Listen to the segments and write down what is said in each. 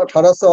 1800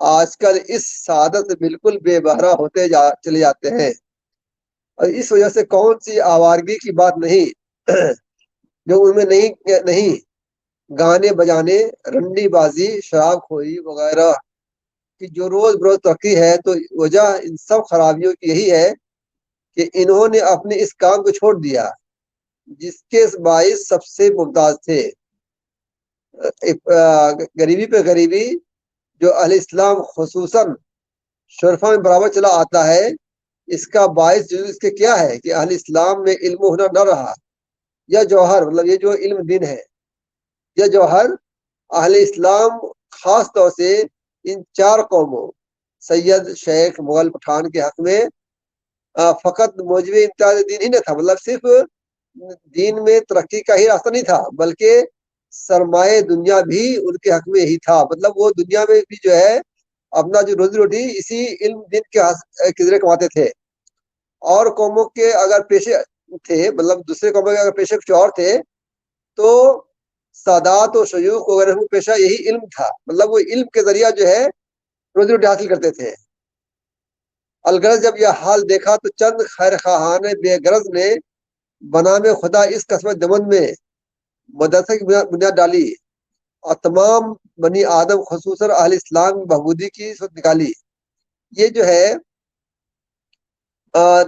آج کل اس سعادت سے بالکل بے بہرا ہوتے چلے جاتے ہیں، اور اس وجہ سے کون سی آوارگی کی بات نہیں جو ان میں نہیں گانے بجانے، رنڈی بازی، شراب خوری وغیرہ کی جو روز بروز ترقی ہے، تو وجہ ان سب خرابیوں کی یہی ہے کہ انہوں نے اپنے اس کام کو چھوڑ دیا جس کے باعث سب سے ممتاز تھے۔ غریبی پہ غریبی جو اہل اسلام خصوصاً شرفا میں برابر چلا آتا ہے، اس کا باعث جو اس کے کیا ہے کہ اہل اسلام میں علم و ہنر نہ رہا، یا جوہر مطلب یہ جو علم دین ہے، یا جوہر اہل اسلام خاص طور سے ان 4 قوموں سید، شیخ، مغل، پٹھان کے حق میں فقط موجب امتیاز دین ہی نہ تھا، مطلب صرف دین میں ترقی کا ہی راستہ نہیں تھا، بلکہ سرمایہ دنیا بھی ان کے حق میں ہی تھا۔ مطلب وہ دنیا میں بھی جو ہے اپنا جو روزی روٹی اسی علم دین کے ذریعے کماتے تھے۔ اور قوموں کے اگر پیشے تھے، مطلب دوسرے قوموں کے اگر پیشے کچھ اور تھے، تو سادات و شیوخ وغیرہ کا پیشہ یہی علم تھا، مطلب وہ علم کے ذریعہ جو ہے روزی روٹی حاصل کرتے تھے۔ الغرض جب یہ حال دیکھا تو چند خیر خواہان بے غرض نے بنام خدا اس قسمت دمن میں مدرسے کی بنیاد ڈالی اور تمام بنی آدم خصوصاً اہل اسلام بہبودی کی صورت نکالی۔ یہ جو ہے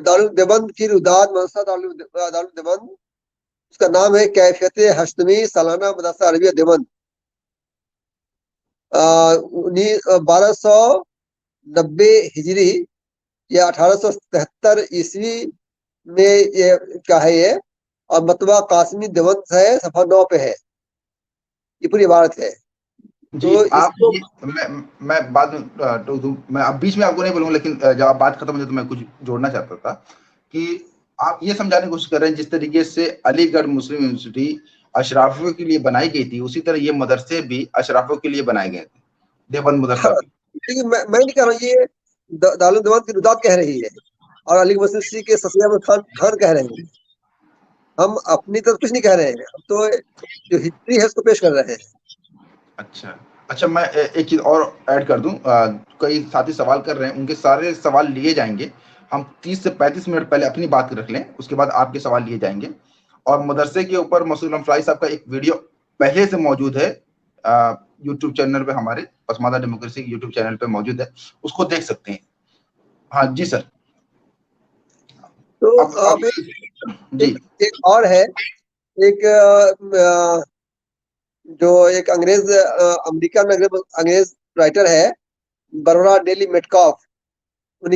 دارالدیوبند کی روداد مدرسہ دارالدیوبند، اس کا نام ہے کیفیت ہشتمی سالانہ مدرسہ عربیہ دیوبند، 1290 ہجری یا 1873 عیسوی میں یہ کیا ہے یہ، اور مطبع قاسمی دیوبند ہے، صفحہ 9 پہ ہے، یہ پوری عبارت ہے۔ جی آپ میں بعد میں اب بیچ میں آپ کو نہیں بولوں گا، لیکن جب آپ بات ختم ہو جائے تو میں کچھ جوڑنا چاہتا تھا کہ آپ یہ سمجھانے کی کوشش کر رہے ہیں جس طریقے سے علی گڑھ مسلم یونیورسٹی اشرافیوں کے لیے بنائی گئی تھی، اسی طرح یہ مدرسے بھی اشرافیوں کے لیے بنائے گئے تھے، دیوبند مدرسہ بھی۔ میں نہیں کہہ رہا ہوں، یہ دارالدیوبند کی روداد کہہ رہی ہے اور علی گڑھ مسلم یونیورسٹی کے سفیر احمد خان کہہ رہے ہیں، ہم اپنی طرف کچھ نہیں کہہ رہے ہیں، ہم تو جو ہسٹری ہے اس کو پیش کر رہے ہیں۔ اچھا میں ایک چیز اور ایڈ کر دوں، کئی ساتھی سوال کر رہے ہیں، ان کے سارے سوال لیے جائیں گے، ہم 30 سے 35 منٹ پہلے اپنی بات رکھ لیں، اس کے بعد آپ کے سوال لیے جائیں گے۔ اور مدرسے کے اوپر مسعود علم فلاحی صاحب کا ایک ویڈیو پہلے سے موجود ہے یوٹیوب چینل پہ، ہمارے پسماندہ ڈیموکریسی یوٹیوب چینل پہ موجود ہے، اس کو دیکھ سکتے ہیں۔ ہاں جی سر۔ تو جی ایک اور ہے، ایک جو ایک انگریز امریکہ میں انگریز رائٹر ہے برورا ڈیلی میٹکاف، ان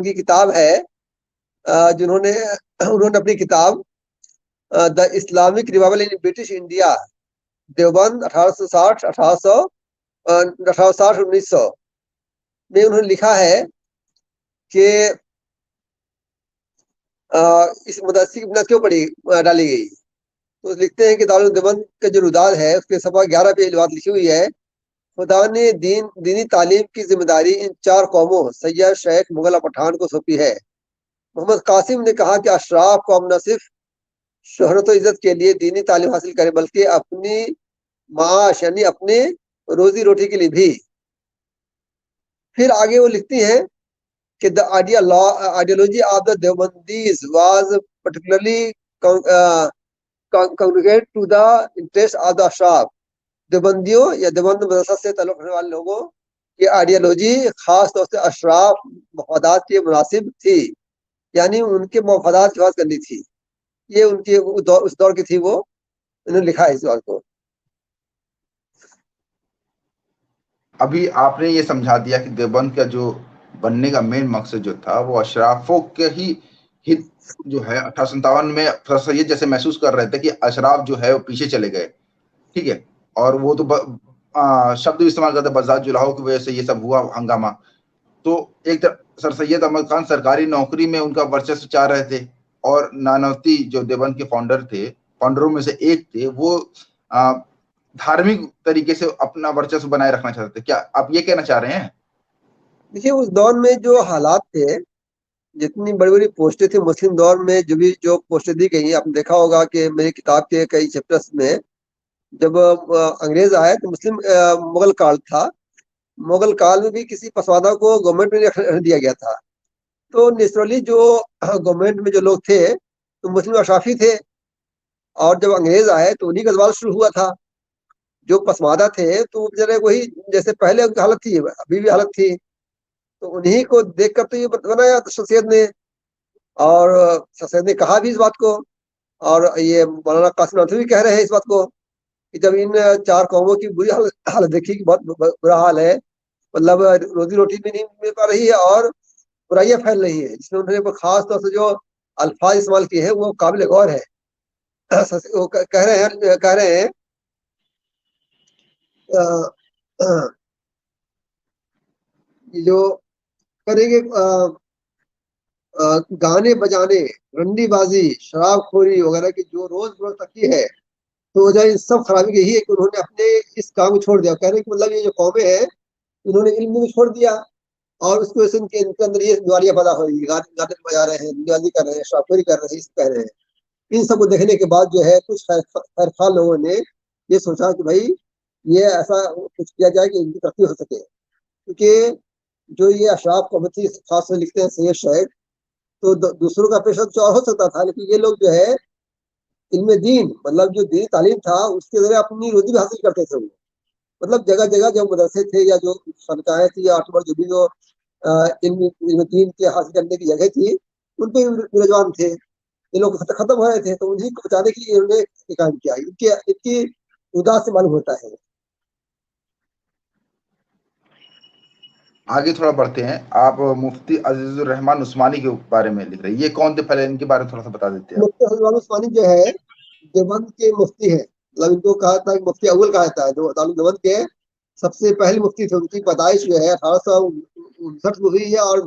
کی کتاب ہے انہوں نے اپنی کتاب the Islamic revival in British India Deoband 1860-1900 میں انہوں نے لکھا ہے کہ اس مدرسے کی بنیاد کیوں ڈالی گئی، تو لکھتے ہیں کہ دارالدیوبند کا جو روداد ہے اس کے صفحہ 11 پہ یہ بات لکھی ہوئی ہے، خدا نے دینی تعلیم کی ذمہ داری ان 4 قوموں سید، شیخ، مغل اور پٹھان کو سونپی ہے۔ محمد قاسم نے کہا کہ اشراف قوم نہ صرف شہرت و عزت کے لیے دینی تعلیم حاصل کرے بلکہ اپنی معاش یعنی اپنے روزی روٹی کے لیے بھی۔ پھر آگے وہ لکھتی ہیں کہ the ideology of the Deobandis was particularly congregate to the interest of the ashraf۔ دیوبندیوں یا دیوبند مدرسہ سے تعلق رکھنے والے لوگوں کی آئیڈیالوجی خاص طور سے اشراف مفادات کے مناسب تھی، یعنی ان کے مفادات کی بات کرنی تھی، یہ ان کی اس دور کی تھی، وہ انہوں نے لکھا ہے اس بات کو۔ ابھی آپ نے یہ سمجھا دیا کہ دیوبند کا جو بننے کا مین مقصد جو تھا وہ اشرافوں کے ہی ہت جو ہے 1857 میں سید جیسے محسوس کر رہے تھے کہ اشراف جو ہے وہ پیچھے چلے گئے، ٹھیک ہے، اور وہ تو شبد استعمال کرتے بذات جلاؤ کی وجہ سے یہ سب ہوا ہنگامہ۔ تو ایک سر سید احمد خان سرکاری نوکری میں ان کا ورچسو چاہ رہے تھے، اور نانوتی جو دیوبند کے فاؤنڈروں میں سے ایک تھے، وہ دھارمک طریقے سے اپنا ورچسو بنائے رکھنا چاہتے تھے۔ کیا آپ یہ کہنا چاہ رہے ہیں؟ دیکھیے اس دور میں جو حالات تھے، جتنی بڑی بڑی پوسٹیں تھیں مسلم دور میں، جو پوسٹیں دی گئی، آپ نے دیکھا ہوگا کہ میری کتاب کے کئی چیپٹرز میں جب انگریز آئے تو مغل کال تھا، مغل کال میں بھی کسی پسماندہ کو گورنمنٹ میں نہیں دیا گیا تھا. تو نیچرلی جو گورنمنٹ میں جو لوگ تھے تو مسلم اشرافی تھے, اور جب انگریز آئے تو انہیں کا زوال شروع ہوا تھا. جو پسماندہ تھے تو بیچارے وہی جیسے پہلے ان کی حالت تھی ابھی بھی حالت تھی, تو انہیں کو دیکھ کر تو یہ بنایا شخصیت نے, اور شخصیت نے کہا بھی اس بات کو, اور یہ مولانا قاسم نانوتوی بھی کہہ رہے ہیں اس بات کو کہ جب ان 4 قوموں کی بری حالت دیکھی کہ بہت برا حال ہے, مطلب روزی روٹی بھی نہیں مل پا رہی ہے اور برائیاں پھیل رہی ہیں, جس میں انہوں نے خاص طور سے جو الفاظ استعمال کیے ہیں وہ قابل غور ہے. وہ کہہ رہے ہیں جو کریں گے گانے بجانے, رنڈی بازی, شراب خوری وغیرہ کی جو روز بروز تکی ہے, تو وجہ ان سب خرابی کی یہی ہے کہ انہوں نے اپنے اس کام کو چھوڑ دیا. کہہ رہے ہیں کہ مطلب یہ جو قومیں ہیں انہوں نے علم بھی چھوڑ دیا, اور اس کی وجہ سے ان کے اندر یہ دیوالیاں پیدا ہو رہی ہے, گانے بجا رہے ہیں, دیوالی کر رہے ہیں, شراب خوری کر رہے ہیں, اس کہہ رہے ہیں. ان سب کو دیکھنے کے بعد جو ہے کچھ خیر خواہ لوگوں نے یہ سوچا کہ بھائی یہ ایسا کچھ کیا جائے کہ ان کی ترقی ہو سکے, کیونکہ جو یہ اشراف کمیٹی خاص طور لکھتے ہیں سید شیخ, تو دوسروں کا پیشہ کچھ اور ہو سکتا تھا, لیکن یہ لوگ جو ہے علم دین مطلب جو دینی تعلیم تھا اس کے ذریعے اپنی روزی بھی حاصل کرتے تھے. وہ مطلب جگہ جگہ جو مدرسے تھے یا جو خانقاہیں تھی یا اٹھبر جو بھی جو علم دین کے حاصل کرنے کی جگہ تھی ان پہ رجوان تھے. یہ لوگ ختم ہو رہے تھے, تو انہیں کو بچانے کے لیے انہوں نے کام کیا. ان کی ادا سے معلوم ہوتا ہے. آگے تھوڑا بڑھتے ہیں. آپ مفتی عزیز الرحمان عثمانی کے بارے میں لکھ رہے ہیں, یہ کون تھے پہلے ان کے بارے میں تھوڑا سا بتا دیتے ہیں. مفتی عزیز الرحمان عثمانی جو ہے دیوبند کے مفتی ہیں, مطلب ان کو کہا تھا مفتی اول کہا جاتا ہے, جو دیوبند کے سب سے پہلے مفتی تھے. ان کی پیدائش جو ہے 1859 میں ہوئی ہے اور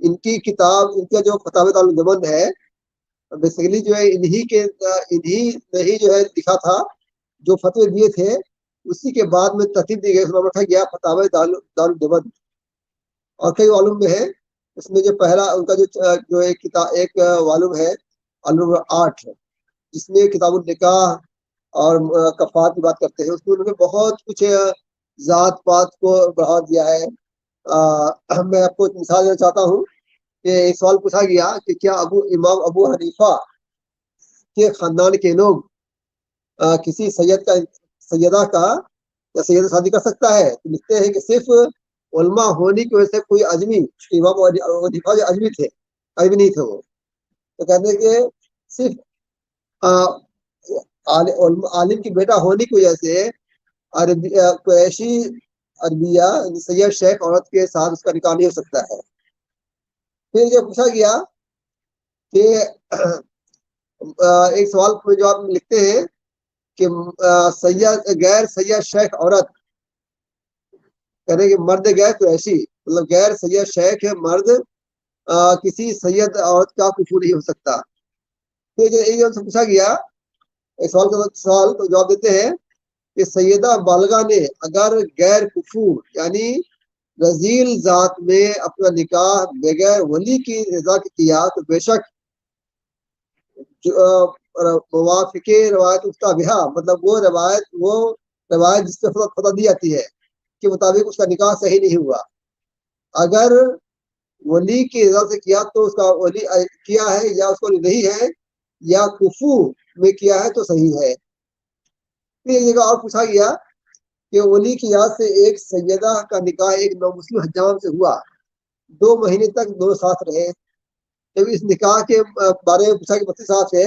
ان کی کتاب, ان کا جو فتاوی دیوبند ہے بیسیکلی جو ہے انہی نے ہی جو ہے لکھا تھا, جو فتوے دیے تھے اسی کے بعد میں ترتیب دی گئی, اس میں رکھا گیا فتاوی دیوبند. اور کئی علوم میں ہے, اس میں جو پہلا ان کا جو ایک والم ہے علوم 8, جس میں کتاب النکاح اور کفارت کی بات کرتے ہیں. اس میں انہوں نے بہت کچھ ذات پات کو بڑھا دیا ہے. میں آپ کو ایک مثال دینا چاہتا ہوں کہ ایک سوال پوچھا گیا کہ کیا امام ابو حنیفہ کے خاندان کے لوگ کسی سیدہ کا یا سید شادی کر سکتا ہے؟ تو لکھتے ہیں کہ صرف علماء ہونے کی وجہ سے کوئی اجمی, امام ابو حنیفہ جو اجمی تھے, اجمی نہیں تھے وہ, تو کہتے ہیں کہ صرف عالم کی بیٹا ہونے کی وجہ سے قریشی عربیہ سید شیخ عورت کے ساتھ اس کا نکاح نہیں ہو سکتا ہے. پھر یہ پوچھا گیا کہ ایک سوال کو جواب میں لکھتے ہیں کہ غیر سید شیخ عورت, کہنے کہ مرد غیر قریشی, مطلب غیر سید شیخ ہے مرد, کسی سید عورت کا کفو نہیں ہو سکتا. پھر ایک سے پوچھا گیا ایک سوال کو جواب دیتے ہیں کہ سیدہ بالغہ نے اگر غیر کفو یعنی رذیل ذات میں اپنا نکاح بغیر ولی کی رضا کے کیا تو بے شک موافق روایت اس کا بہا, مطلب وہ روایت جس پہ فتح دی جاتی ہے کے مطابق اس کا نکاح صحیح نہیں ہوا. اگر ولی کی رضا سے کیا تو اس کا ولی کیا ہے, یا اس کو نہیں ہے, یا کفو میں کیا ہے تو صحیح ہے. پھر ایک جگہ اور پوچھا گیا کہ ولی کی یاد سے ایک سیدہ کا نکاح ایک نامسلم حجام سے ہوا, 2 مہینے تک دونوں ساتھ رہے. جب اس نکاح کے بارے میں پوچھا کہ مفتی صاحب سے,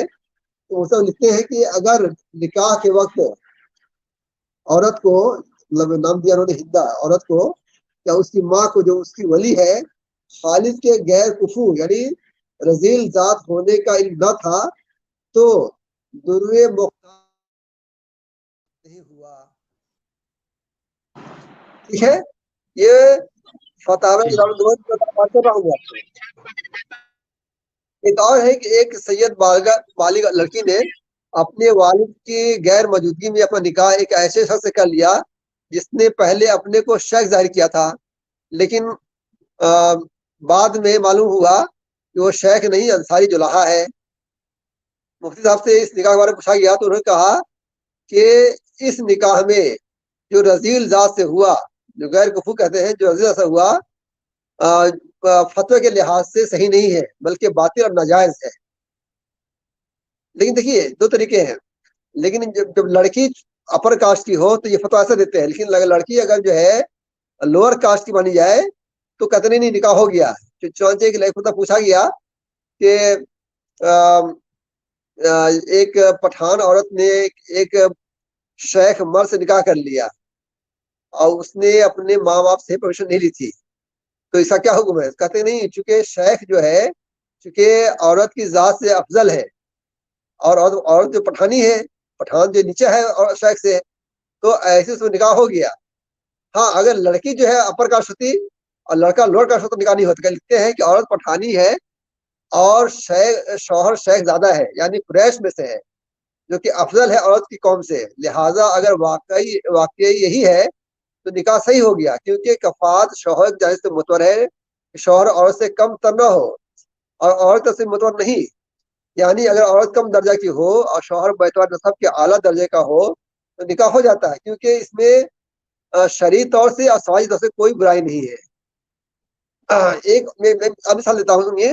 تو وہ سب لکھتے ہیں کہ اگر نکاح کے وقت عورت کو, مطلب نام دیا انہوں نے ہندا, عورت کو یا اس کی ماں کو جو اس کی ولی ہے خالد کے غیر کفو یعنی رذیل ذات ہونے کا علم نہ تھا تو دروے مختار نہیں ہوا. ٹھیک ہے, یہ فتاوی ایک اور ہے کہ ایک سید بالغ لڑکی نے اپنے والد کی غیر موجودگی میں اپنا نکاح ایک ایسے شخص سے کر لیا جس نے پہلے اپنے کو شیخ ظاہر کیا تھا, لیکن بعد میں معلوم ہوا کہ وہ شیخ نہیں انصاری جلحہ ہے. مفتی صاحب سے اس نکاح کے بارے میں پوچھا گیا تو انہوں نے کہا کہ اس نکاح میں جو رذیل ذات سے ہوا، جو غیر کفو کہتے ہیں، جو رذیل ذات سے ہوا فتوے کے لحاظ سے صحیح نہیں ہے بلکہ باطل اور ناجائز ہے۔ لیکن دیکھیے دو طریقے ہیں، لیکن جب لڑکی اپر کاسٹ کی ہو تو یہ فتویٰ ایسا دیتے ہیں، لیکن لڑکی اگر جو ہے لوور کاسٹ کی مانی جائے تو کہتے نہیں نکاح ہو گیا۔ چونچے کی ایک پوچھا گیا کہ ایک پٹھان عورت نے ایک شیخ مرد سے نکاح کر لیا اور اس نے اپنے ماں باپ سے پرمیشن نہیں لی تھی، تو اس کا کیا حکم ہے؟ کہتے نہیں، چونکہ شیخ جو ہے چونکہ عورت کی ذات سے افضل ہے اور عورت جو پٹھانی ہے، پٹھان جو نیچے ہے اور شیخ سے، تو ایسے اس میں نکاح ہو گیا۔ ہاں اگر لڑکی جو ہے اپر کاسٹ ہوتی اور لڑکا لوور کاسٹ ہوتا تو نکاح نہیں ہوتا۔ لکھتے ہیں کہ عورت پٹھانی ہے اور شوہر شیخ زیادہ ہے، یعنی قریش میں سے ہے، جو کہ افضل ہے عورت کی قوم سے، لہٰذا اگر واقعی یہی ہے تو نکاح صحیح ہو گیا، کیونکہ کفات شوہر کی جانب سے متور ہے کہ شوہر عورت سے کم تر نہ ہو اور عورت سے متور نہیں، یعنی اگر عورت کم درجہ کی ہو اور شوہر بیتوار نسب کے اعلیٰ درجے کا ہو تو نکاح ہو جاتا ہے، کیونکہ اس میں شرعی طور سے اور سماجی طور سے کوئی برائی نہیں ہے۔ ایک میں اب مثال دیتا ہوں، سنیے،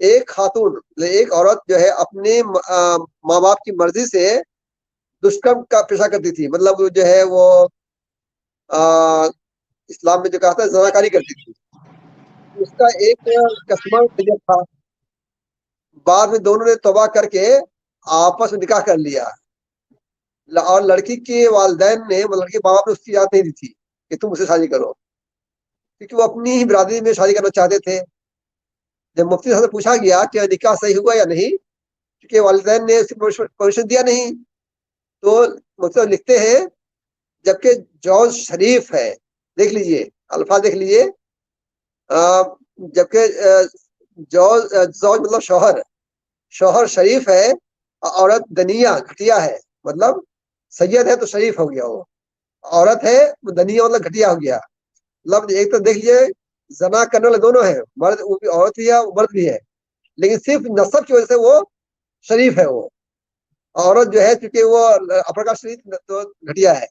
ایک خاتون، ایک عورت جو ہے اپنے ماں باپ کی مرضی سے دشکرم کا پیشہ کرتی تھی، مطلب جو ہے وہ اسلام میں جو کہا تھا زناکاری کرتی تھی۔ اس کا ایک کسٹمر طیب تھا، بعد میں دونوں نے توبہ کر کے آپس میں نکاح کر لیا، اور لڑکی کے والدین نے لڑکی ماں باپ نے اس کی اجازت نہیں دی تھی کہ تم اسے شادی کرو، کیونکہ وہ اپنی ہی برادری میں شادی کرنا چاہتے تھے۔ جب مفتی صاحب سے پوچھا گیا کہ نکاح صحیح ہوا یا نہیں، کیونکہ والدین نے اس کی پرمیشن دیا نہیں، تو مفتی صاحب لکھتے ہیں جبکہ جوز شریف ہے، دیکھ لیجئے الفاظ دیکھ لیجئے، جبکہ زوج مطلب شوہر شریف ہے، عورت دنیا گھٹیا ہے، مطلب سید ہے تو شریف ہو گیا، وہ عورت ہے دنیا مطلب گھٹیا ہو گیا۔ مطلب ایک تو دیکھ لیجیے زنا کرنے والے دونوں ہیں، مرد وہ بھی عورت بھی ہے مرد بھی ہے، لیکن صرف نسب کی وجہ سے وہ شریف ہے، وہ عورت جو ہے چونکہ وہ اپر کاسٹ شریف تو گھٹیا ہے۔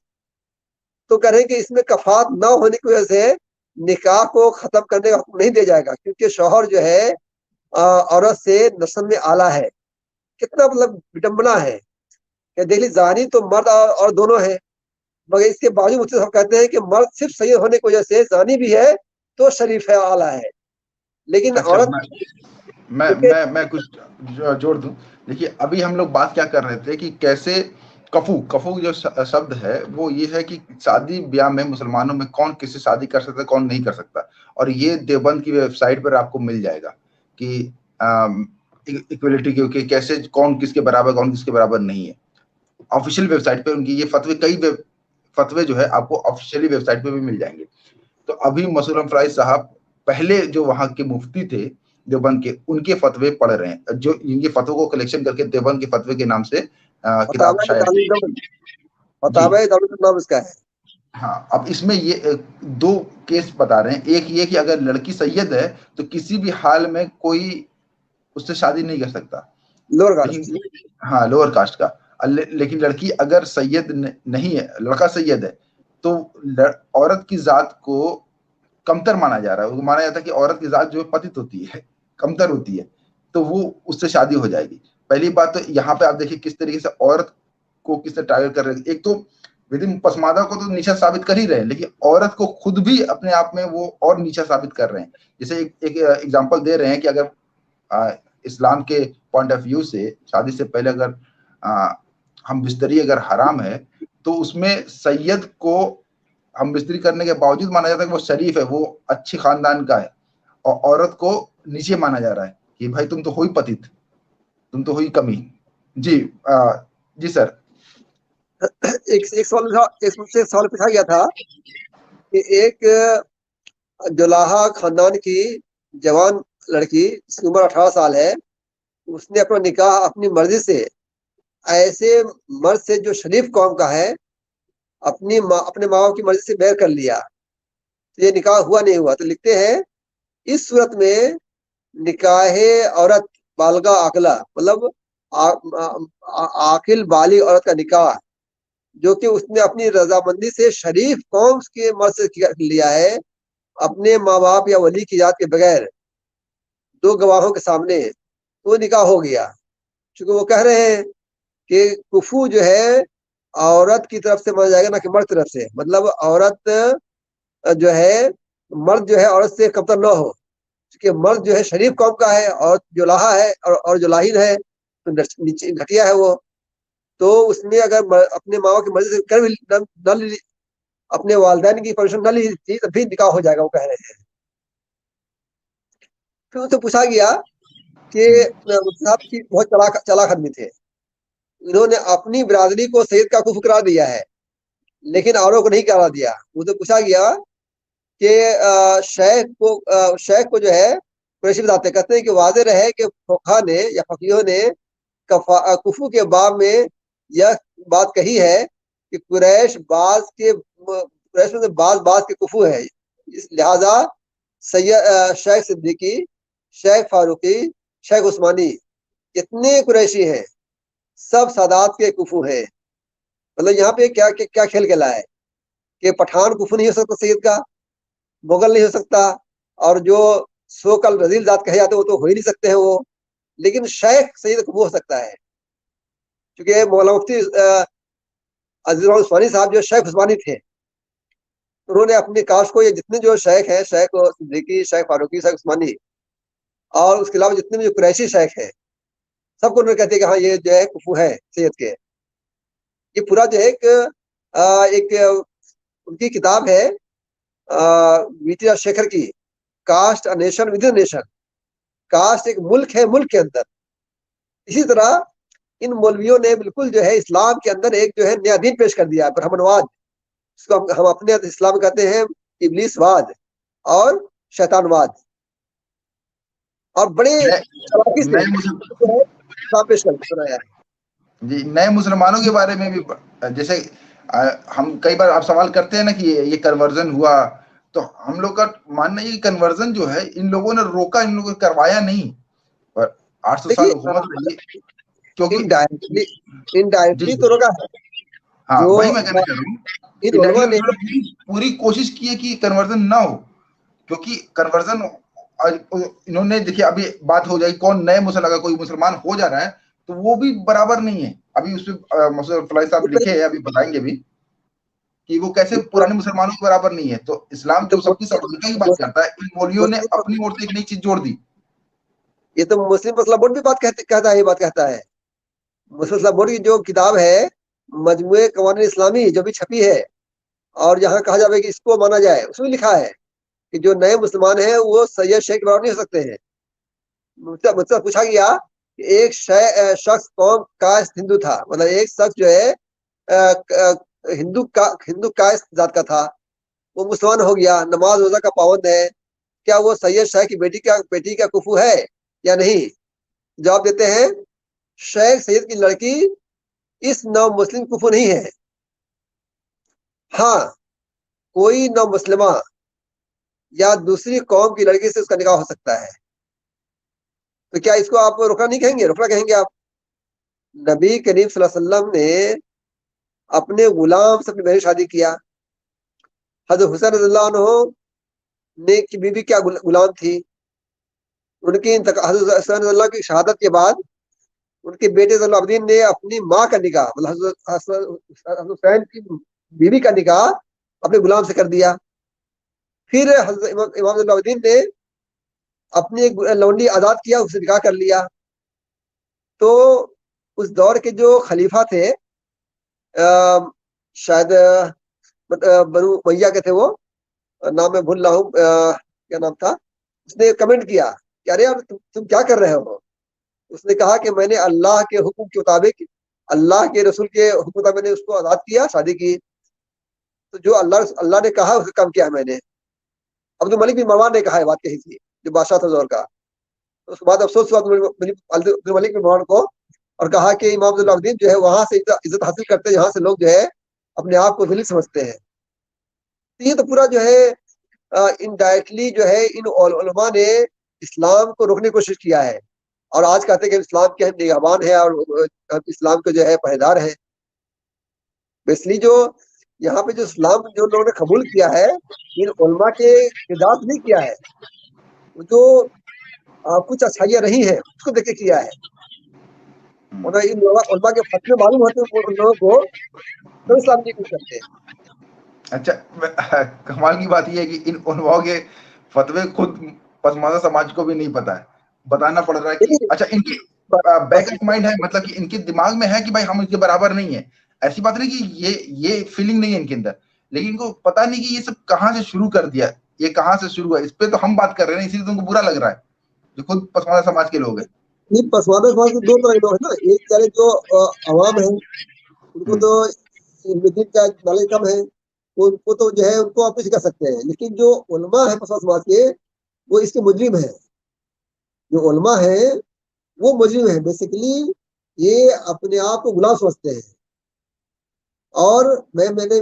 تو کہہ رہے ہیں کہ اس میں کفات نہ ہونے کی وجہ سے نکاح کو ختم کرنے کا حکم نہیں دیا جائے گا، کیونکہ شوہر جو ہے عورت سے نسب میں اعلیٰ ہے۔ کتنا مطلب وڈمبنا ہے کہ دیکھ لی زانی تو مرد اور دونوں ہیں، مگر اس کے باوجود مجھ سے سب کہتے ہیں کہ مرد صرف سید ہونے کی وجہ سے زانی بھی ہے تو شریف ہے، اعلیٰ ہے، لیکن اچھا عورت میں کچھ جوڑ دوں۔ دیکھیے ابھی ہم لوگ بات کیا کر رہے تھے کہ کیسے کفو جو شبد ہے وہ یہ ہے کہ شادی بیاہ میں مسلمانوں میں کون کس سے شادی کر سکتا ہے کون نہیں کر سکتا، اور یہ دیوبند کی ویب سائٹ پر آپ کو مل جائے گا کہ ایکویلٹی کی کیسے کون کس کے برابر کون کس کے برابر نہیں ہے۔ آفیشیل ویب سائٹ پہ ان کی یہ فتوے فتوے جو ہے آپ کو آفیشیلی ویب سائٹ پہ بھی مل جائیں گے۔ تو ابھی مسعود علم فلاحی صاحب پہلے جو وہاں کے مفتی تھے دیوبند کے، ان کے فتوے پڑھ رہے ہیں، جو ان کے فتووں کو کلیکشن کر کے دیوبند کے فتوے کے نام سے کتاب شائع کی نام اس کا ہے۔ ہاں، اب اس میں یہ دو کیس بتا رہے ہیں، ایک یہ کہ اگر لڑکی سید ہے تو کسی بھی حال میں کوئی اس سے شادی نہیں کر سکتا، لوور کاسٹ، ہاں لوور کاسٹ کا۔ لیکن لڑکی اگر سید نہیں ہے، لڑکا سید ہے، تو عورت کی ذات کو کمتر مانا جا رہا ہے، وہ مانا جاتا ہے کہ عورت کی ذات جو ہے پتت ہوتی ہے، کمتر ہوتی ہے، تو وہ اس سے شادی ہو جائے گی۔ پہلی بات تو یہاں پہ آپ دیکھیں کس طریقے سے عورت کو کس سے ٹارگٹ کر رہے ہیں۔ ایک تو پسماندہ کو تو نیچا ثابت کر ہی رہے ہیں، لیکن عورت کو خود بھی اپنے آپ میں وہ اور نیچا ثابت کر رہے ہیں۔ جیسے ایک ایگزامپل دے رہے ہیں کہ اگر اسلام کے پوائنٹ آف ویو سے شادی سے پہلے اگر ہم بستری اگر حرام ہے تو اس میں سید کو ہم بستری کرنے کے باوجود مانا جاتا ہے کہ وہ شریف ہے، وہ اچھی خاندان کا ہے، اور عورت کو نیچے مانا جا رہا ہے کہ بھائی تم تو ہوئی پتت، تم تو ہوئی کمی۔ جی سر، ایک سوال پوچھا گیا تھا کہ ایک جولاہا خاندان کی جوان لڑکی جس کی عمر 18 سال ہے، اس نے اپنا نکاح اپنی مرضی سے ایسے مرد سے جو شریف قوم کا ہے اپنے ماں باپ کی مرضی سے بیر کر لیا، تو یہ نکاح ہوا نہیں ہوا؟ تو لکھتے ہیں اس صورت میں نکاح عورت بالغہ عاقلہ، مطلب عاقل بالغ عورت کا نکاح جو کہ اس نے اپنی رضامندی سے شریف قوم کے مرد سے لیا ہے، اپنے ماں باپ یا ولی کی اجازت کے بغیر 2 گواہوں کے سامنے، وہ نکاح ہو گیا. چونکہ وہ کہہ رہے ہیں کہ کفو جو ہے عورت کی طرف سے مانا جائے گا، نہ کہ مرد طرف سے. مطلب عورت جو ہے، مرد جو ہے عورت سے کمتر نہ ہو، کیونکہ مرد جو ہے شریف قوم کا ہے، اور جو لاہا ہے اور جو لاہین ہے گھٹیا ہے وہ. تو اس میں اگر اپنے ماں کی مرضی سے نہ اپنے والدین کی پرمیشن نہ لی تھی تب بھی نکاح ہو جائے گا، وہ کہہ رہے ہیں. پھر ان سے پوچھا گیا کہ صاحب کی بہت چلاک آدمی تھے، انہوں نے اپنی برادری کو سید کا کفر قرار دیا ہے لیکن اوروں کو نہیں قرار دیا. ان سے پوچھا گیا کہ شیخ کو جو ہے قریشی بتاتے کہتے ہیں کہ واضح رہے کہ فقہا نے یا فقیہوں نے کفو کے باب میں یہ بات کہی ہے کہ قریش میں بعض کے کفو ہے، لہذا شیخ صدیقی، شیخ فاروقی، شیخ عثمانی اتنے قریشی ہیں، سب سادات کے کفو ہیں. مطلب یہاں پہ کیا کھیل کھیلا ہے کہ پٹھان کفو نہیں ہو سکتا سید کا، مغل نہیں ہو سکتا، اور جو سو کل رزیل ذات کہے جاتے وہ تو ہو ہی نہیں سکتے ہیں وہ، لیکن شیخ سید وہ ہو سکتا ہے. کیونکہ مولانا مفتی عزیز الرحمن عثمانی صاحب جو شیخ عثمانی تھے، انہوں نے اپنی کاسٹ کو، یہ جتنے جو شیخ ہیں، شیخ صدیقی، شیخ فاروقی، شیخ عثمانی، اور اس کے علاوہ جتنے بھی جو قریشی شیخ ہیں، سب کو انہوں نے کہتے ہیں کہ ہاں یہ جو ہے کفو ہے سید کے. یہ پورا جو ہے ایک ان کی کتاب ہے ویٹیا شیکھر کی، cost nation with in nation. Cost ایک ملک ہے، ملک کے اندر. اسی طرح ان مولویوں نے بالکل جو ہے اسلام کے اندر ایک جو ہے نیا دین پیش کر دیا، برہمنواد، اس کو ہم اپنے اسلام کہتے ہیں ابلیس واد اور شیطان واد، اور بڑے چلاکی سے اسلام پیش کر رہا ہے. جی، نئے مسلمانوں کے بارے میں بھی جیسے ہم کئی بار آپ سوال کرتے ہیں نا کہ یہ کنورژن ہوا، تو ہم لوگ کا ماننا یہ کنورژن جو ہے ان لوگوں نے روکا، ان لوگوں نے کروایا نہیں، پر 800 سال حکومت رہی، کیونکہ انڈائریکٹلی تو روکا ہے. ہاں جو وہی میں کہنا چاہ رہا ہوں، پوری کوشش کی ہے کہ کنورژن نہ ہو، کیونکہ کنورژن انہوں نے دیکھیے ابھی بات ہو جائے کون نئے اگر کوئی مسلمان ہو جا رہا ہے تو وہ بھی برابر نہیں ہے. ابھی اس پہ مسعود فلاحی صاحب لکھے ہیں، ابھی بتائیں گے بھی کہ وہ کیسے پرانے مسلمانوں کے برابر نہیں ہے. تو اسلام تو سب کی سمجھنے کی بات کرتا ہے، ان مولویوں نے اپنی اور سے ایک نئی چیز جوڑ دی. یہ تو مسلم مسئلہ بورڈ بھی بات کہتا ہے، یہ بات کہتا ہے. مسلم مسئلہ بورڈ کی جو کتاب ہے مجموعہ قوانین اسلامی جو بھی چھپی ہے، اور جہاں کہا جائے کہ اس کو مانا جائے، اس میں لکھا ہے کہ جو نئے مسلمان ہیں وہ سید شیخ کے برابر نہیں ہو سکتے ہیں. مجھ سے پوچھا گیا کہ ایک شخص قوم کا ہندو تھا، مطلب ایک شخص جو ہے ہندو کا ذات کا تھا، وہ مسلمان ہو گیا، نماز روزہ کا پابند ہے، کیا وہ سید شاہ کی بیٹی کا کفو ہے یا نہیں؟ جواب دیتے ہیں شیخ سید کی لڑکی اس نو مسلم کفو نہیں ہے. ہاں کوئی نو مسلمہ یا دوسری قوم کی لڑکی سے اس کا نکاح ہو سکتا ہے. تو کیا اس کو آپ روکنا نہیں کہیں گے؟ روکنا کہیں گے آپ؟ نبی کریم صلی اللہ علیہ وسلم نے اپنے غلام سے اپنی بہن شادی کیا. حضرت حسین رضی اللہ عنہ نے کی بیوی کیا غلام تھی. ان کی حضرت حسین رضی اللہ کی شہادت کے بعد ان کے بیٹے ذی العابدین نے اپنی ماں کا نکاح، حضرت حسین کی بیوی کا نکاح اپنے غلام سے کر دیا. پھر حضرت امام ذی العابدین نے اپنی ایک لونڈی آزاد کیا، اسے نکاح کر لیا. تو اس دور کے جو خلیفہ تھے، شاید بنو امیہ کے تھے، وہ نام میں بھول رہا ہوں کیا نام تھا، اس نے کمنٹ کیا کہ ارے یار تم کیا کر رہے ہو. اس نے کہا کہ میں نے اللہ کے حکم کے مطابق، اللہ کے رسول کے حکم کا میں نے اس کو آزاد کیا، شادی کی. تو جو اللہ نے کہا اس کا کام کیا ہے میں نے. عبد الملک بن مروان نے کہا ہے، بات کہی تھی، جو بادشاہ تھا دور کا. اس کے بعد افسوس ہوا عبد الملک بن مروان کو، اور کہا کہ امام ذی العابدین جو ہے وہاں سے عزت حاصل کرتے ہیں جہاں سے لوگ جو ہے اپنے آپ کو ذلیل سمجھتے ہیں. یہ تو پورا جو ہے انڈائریکٹلی جو ہے ان علماء نے اسلام کو روکنے کی کوشش کیا ہے، اور آج کہتے ہیں کہ اسلام کے نگہبان ہیں اور اسلام کے جو ہے پہرےدار ہیں. اس لیے جو یہاں پہ جو اسلام جو لوگوں نے قبول کیا ہے ان علماء کے کردار نہیں کیا ہے، جو کچھ اچھائیاں رہی ہیں اس کو دیکھ کے کیا ہے، اور ان علماء کے فتوے معلوم ہوتے ہیں ان لوگوں کو تو اسلام کی کوشش کرتے ہیں۔ اچھا کمال کی بات یہ ہے کہ ان علماء کے فتوے خود پسماندہ سماج کو بھی نہیں پتا ہے، بتانا پڑ رہا ہے کہ اچھا ان کی بیک آف مائنڈ ہے، مطلب کہ ان کے دماغ میں ہے کہ بھائی ہم ان کے برابر نہیں ہیں، ایسی بات نہیں کہ یہ فیلنگ نہیں ہے ان کے اندر، لیکن ان کو پتا نہیں کہ یہ سب کہاں سے شروع کر دیا، یہ کہاں سے شروع ہوا، اس پہ تو ہم بات کر رہے ہیں، اسی لیے تم کو برا لگ رہا ہے جو خود پسماندہ سماج کے لوگ ہیں۔ نہیں، پسماندہ سماج کے دو طرح کے لوگ ہیں نا، ایک طرح جو عوام ہیں ان کو تو دین کا نالج کم ہے، ان کو تو جو ہے ان کو آپ کچھ کر سکتے ہیں، لیکن جو علماء ہیں پسماندہ سماج کے وہ اس کے مجرم ہیں، جو علماء ہیں وہ مجرم ہیں، بیسیکلی یہ اپنے آپ کو غلام سمجھتے ہیں۔ اور میں نے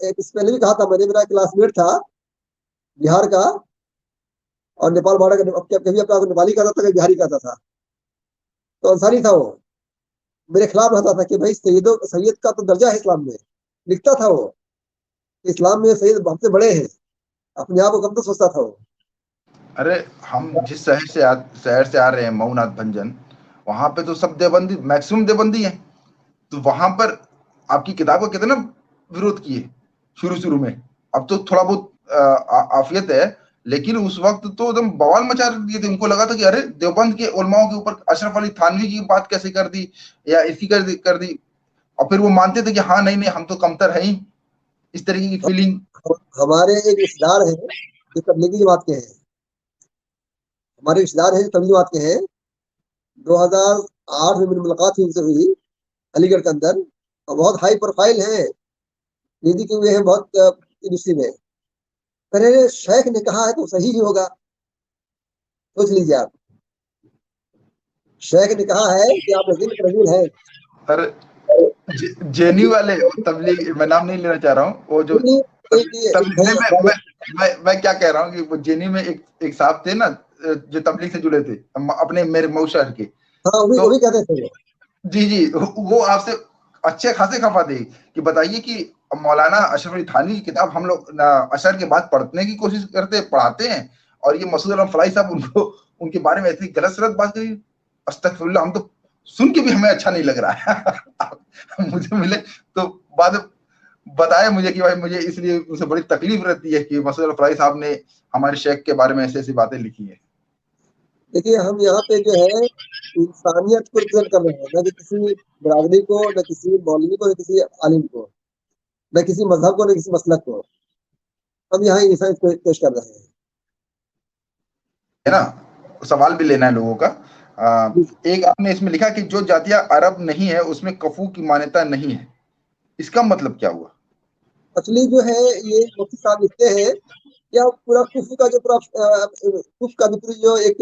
اس پہلے بھی کہا تھا، میں نے میرا کلاس میٹ تھا بہار کا اور نیپال بارڈر کا، کبھی اپنا نیپالی کہتا تھا کبھی بہاری کہتا تھا، تو انصاری تھا، وہ میرے خلاف رہتا تھا کہ بھائی سید کا تو درجہ ہے اسلام میں، لکھتا تھا وہ اسلام میں سید بہت سے بڑے ہیں، اپنے آپ کو کم تو سوچتا تھا وہ۔ ارے ہم جس شہر سے آ رہے ہیں مئو ناتھ بھنجن، وہاں پہ تو سب دیوبندی، میکسیمم دیوبندی ہیں، تو وہاں پر آپ کی کتاب کو کتنا وروھ کیے شروع میں، اب تو تھوڑا بہت عافیت ہے، لیکن اس وقت تو ایک دم بوال مچا دیے تھے، ان کو لگا تھا کہ ارے دیوبند کے علماؤں کے اوپر اشرف علی تھانوی کی بات کیسے کر دی یا اس کی کر دی، اور پھر وہ مانتے تھے کہ ہاں نہیں ہم تو کمتر ہیں ہی، اس طریقے کی فیلنگ۔ ہمارے ایک رشتے دار ہیں جو تبلیغی جماعت کے ہیں، ہمارے رشتے دار ہیں جو تبلیغی جماعت کے ہیں، 2008 میں میری ملاقات ان سے ہوئی علی گڑھ کے اندر، اور بہت ہائی پروفائل ہیں، نیدی کے ہوئے ہیں بہت یونیورسٹی میں، میرے شیخ نے کہا ہے تو صحیح ہی ہوگا، سوچ لیجیے آپ، شیخ نے کہا ہے کہ آپ نزول رجول ہیں۔ ارے جینی والے تبلیغ، میں نام نہیں لینا چاہ رہا ہوں، وہ جو میں کیا کہہ رہا ہوں کہ وہ جینی میں ایک صاحب تھے نا جو تبلیغ سے جڑے تھے اپنے میرے مئو شہر کے، ہاں وہ بھی کہتے تھے، جی وہ آپ سے اچھے خاصے خفا تھے کہ بتائیے کہ مولانا اشرف علی تھانوی کی کتاب ہم لوگ عشر کے بعد پڑھنے کی کوشش کرتے پڑھاتے ہیں، اور یہ مسعود علم فلاحی صاحب ان کے بارے میں ایسی غلط سلط بات کری، استغفر اللہ، ہم تو سن کے بھی ہمیں اچھا نہیں لگ رہا ہے مجھے ملے تو بعد بتایا مجھے کہ بھائی مجھے اس لیے اسے بڑی تکلیف رہتی ہے کہ مسعود علم فلاحی صاحب نے ہمارے شیخ کے بارے میں ایسی ایسی باتیں لکھی ہیں۔ دیکھیے ہم یہاں پہ جو ہے انسانیت کو ریپرزینٹ کر رہے ہیں، نہ کہ کسی برادری کو، نہ کسی مولوی کو، نہ کسی عالم کو، نہ کسی مذہب کو، نہ کسی مسلک کو، ہم یہاں انسانیت کو پیش کر رہے ہیں، ہے نا۔ سوال بھی لینا ہے لوگوں کا، ایک آپ نے اس میں لکھا کہ جو جاتیہ عرب نہیں ہے اس میں کفو کی مانیتا نہیں ہے، اس کا مطلب کیا ہوا؟ اصلی جو ہے یہ مفتی صاحب لکھتے ہیں کیا پورا کفر کا جو پورا کفر کا بھی جو ایک